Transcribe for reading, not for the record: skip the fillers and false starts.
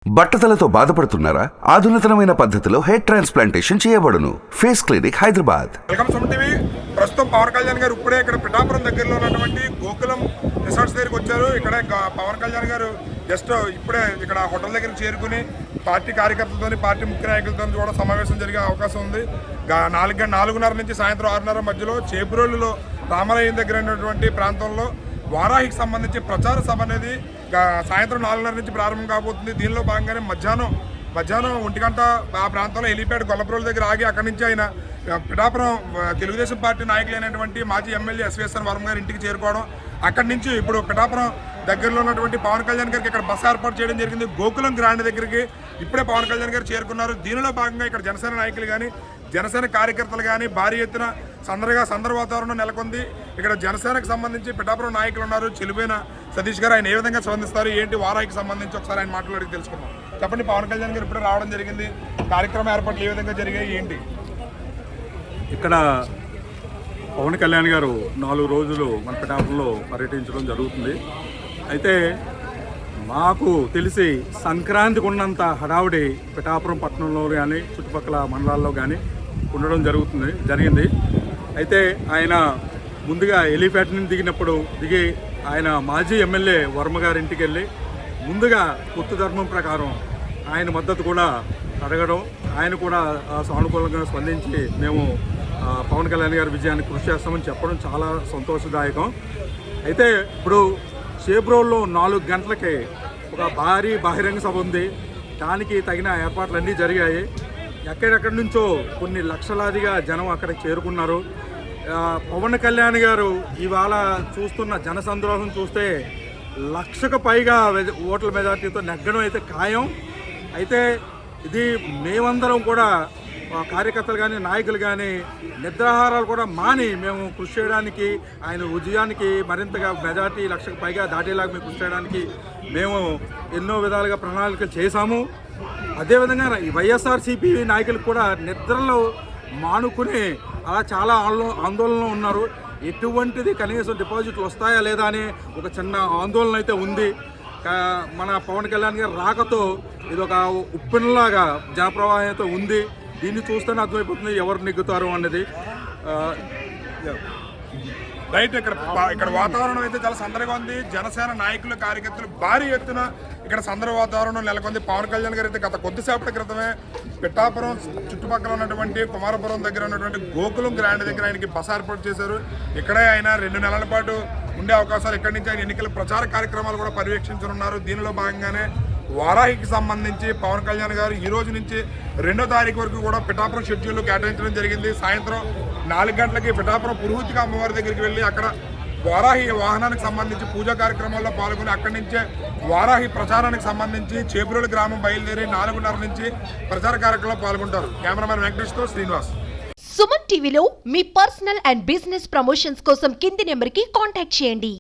బట్టతలతో బాధపడుతున్నారా? ఆధునితనమైన పద్ధతిలో hair transplantation చేయబడును. Face clinic, Hyderabad. Welcome Suman TV. ప్రస్తుతం పవన్ కళ్యాణ్ గారు ఇప్పుడే ఇక్కడ పిఠాపురం దగ్గరలో ఉన్నటువంటి గోకులం రిసార్ట్స్ దగ్గరికి వచ్చారు. ఇక్కడ పవన్ కళ్యాణ్ గారు జస్ట్ ఇప్పుడే ఇక్కడ హోటల్ దగ్గరికి చేరుకుని పార్టీ కార్యకర్తలతో, పార్టీ ముఖ్య నాయకులతో కూడా సమావేశం జరిగే అవకాశం ఉంది. 4:30 నుంచి సాయంత్రం 6:30 మధ్యలో చేబ్రోలులో రామాలయం దగ్గర ఉన్నటువంటి ప్రాంతంలో వారాహికి సంబంధించి ప్రచార సభ అనేది సాయంత్రం 4:30 నుంచి ప్రారంభం కాబోతుంది. దీనిలో భాగంగానే మధ్యాహ్నం 1 గంట ఆ ప్రాంతంలో హెలీప్యాడ్ గొల్లప్రోలు దగ్గర ఆగి అక్కడి నుంచి ఆయన పిఠాపురం తెలుగుదేశం పార్టీ నాయకులైనటువంటి మాజీ ఎమ్మెల్యే ఎస్వీఎస్ఎన్ వర్మ గారి ఇంటికి చేరుకోవడం, అక్కడి నుంచి ఇప్పుడు పిఠాపురం దగ్గరలో ఉన్నటువంటి పవన్ కళ్యాణ్ గారికి ఇక్కడ బస్సు ఏర్పాటు చేయడం జరిగింది. గోకులం గ్రాండ్ దగ్గరికి ఇప్పుడే పవన్ కళ్యాణ్ గారు చేరుకున్నారు. దీనిలో భాగంగా ఇక్కడ జనసేన నాయకులు కానీ, జనసేన కార్యకర్తలు కానీ భారీ ఎత్తున సందడి వాతావరణం నెలకొంది. ఇక్కడ జనసేనకు సంబంధించి పిఠాపురం నాయకులు ఉన్నారు. చెలుబైన సతీష్ గారు, ఆయన ఏ విధంగా స్పందిస్తారు, ఏంటి వారాయికి సంబంధించి ఒకసారి ఆయన మాట్లాడి తెలుసుకుందాం. చెప్పండి, పవన్ కళ్యాణ్ గారు ఇప్పుడే రావడం జరిగింది. కార్యక్రమ ఏర్పాట్లు ఏ విధంగా జరిగాయి, ఏంటి? ఇక్కడ పవన్ కళ్యాణ్ గారు 4 రోజులు మన పిఠాపురంలో పర్యటించడం జరుగుతుంది. అయితే మాకు తెలిసి సంక్రాంతికి ఉన్నంత హడావుడి పిఠాపురం పట్టణంలో కానీ చుట్టుపక్కల మండలాల్లో కానీ ఉండడం జరిగింది. అయితే ఆయన ముందుగా హెలీప్యాడ్ నుంచి దిగి ఆయన మాజీ ఎమ్మెల్యే వర్మ గారి ఇంటికి వెళ్ళి ముందుగా కొత్త ధర్మం ప్రకారం ఆయన మద్దతు కూడా అడగడం, ఆయన కూడా సానుకూలంగా స్పందించి మేము పవన్ కళ్యాణ్ గారి విజయాన్ని కృషి చేస్తామని చెప్పడం చాలా సంతోషదాయకం. అయితే ఇప్పుడు చేబ్రోల్లో 4 గంటలకే ఒక భారీ బహిరంగ సభ ఉంది. దానికి తగిన ఏర్పాట్లన్నీ జరిగాయి. ఎక్కడెక్కడి నుంచో కొన్ని లక్షలాదిగా జనం అక్కడికి చేరుకున్నారు. పవన్ కళ్యాణ్ గారు ఇవాళ చూస్తున్న జనసంద్రోహం చూస్తే 1,00,000కు పైగా ఓట్ల మెజార్టీతో నెగ్గడం అయితే ఖాయం. అయితే ఇది మేమందరం కూడా కార్యకర్తలు కానీ, నాయకులు కానీ నిద్రాహారాలు కూడా మాని మేము కృషి చేయడానికి, ఆయన విజయానికి మరింతగా మెజార్టీ 1,00,000కు పైగా దాటేలాగా మేము కృషి చేయడానికి మేము ఎన్నో విధాలుగా ప్రణాళికలు చేశాము. అదేవిధంగా ఈ వైఎస్ఆర్సీపీ నాయకులు కూడా నిద్రలో మానుకుని అలా చాలా ఆందోళనలో ఉన్నారు. ఎటువంటిది కనీసం డిపాజిట్లు వస్తాయా లేదా అని ఒక చిన్న ఆందోళన అయితే ఉంది. మన పవన్ కళ్యాణ్ గారు రాకతో ఇది ఒక ఉప్పెనలాగా జనప్రవాహంతో ఉంది. దీన్ని చూస్తేనే అర్థమైపోతుంది ఎవరు నెగ్గుతారు అన్నది. రైట్. ఇక్కడ వాతావరణం అయితే చాలా సందడిగా ఉంది. జనసేన నాయకులు, కార్యకర్తలు భారీ ఎత్తున ఇక్కడ సందడి వాతావరణం నెలకొంది. పవన్ కళ్యాణ్ గారు అయితే గత కొద్దిసేపటి క్రితమే పిఠాపురం చుట్టుపక్కల ఉన్నటువంటి కుమారపురం దగ్గర ఉన్నటువంటి గోకులం గ్రాండ్ దగ్గర ఆయనకి బస ఏర్పాటు చేశారు. ఇక్కడే ఆయన 2 నెలల పాటు ఉండే అవకాశాలు, ఇక్కడి నుంచి ఆయన ఎన్నికల ప్రచార కార్యక్రమాలు కూడా పర్యవేక్షించనున్నారు. దీనిలో భాగంగానే వారాహికి సంబంధించి పవన్ కళ్యాణ్ గారు ఈ రోజు నుంచి 2వ తారీఖు వరకు కూడా పిఠాపురం షెడ్యూల్ కేటాయించడం జరిగింది. సాయంత్రం 4 గంటలకి పిఠాపురం పురుహూతిక అమ్మవారి దగ్గరికి వెళ్ళి అక్కడ వారాహి వాహనానికి సంబంధించి పూజా కార్యక్రమాల్లో పాల్గొని అక్కడి నుంచే వారాహి ప్రచారానికి సంబంధించి చేబ్రోలు గ్రామం బయలుదేరి 4:30 నుంచి ప్రచార కార్యక్రమంలో పాల్గొంటారు. కెమెరామెన్ వెంకటేష్తో శ్రీనివాస్. సుమన్ టీవీలో మీ పర్సనల్ అండ్ బిజినెస్ ప్రమోషన్స్ కోసం కింది నెంబర్కి కాంటాక్ట్ చేయండి.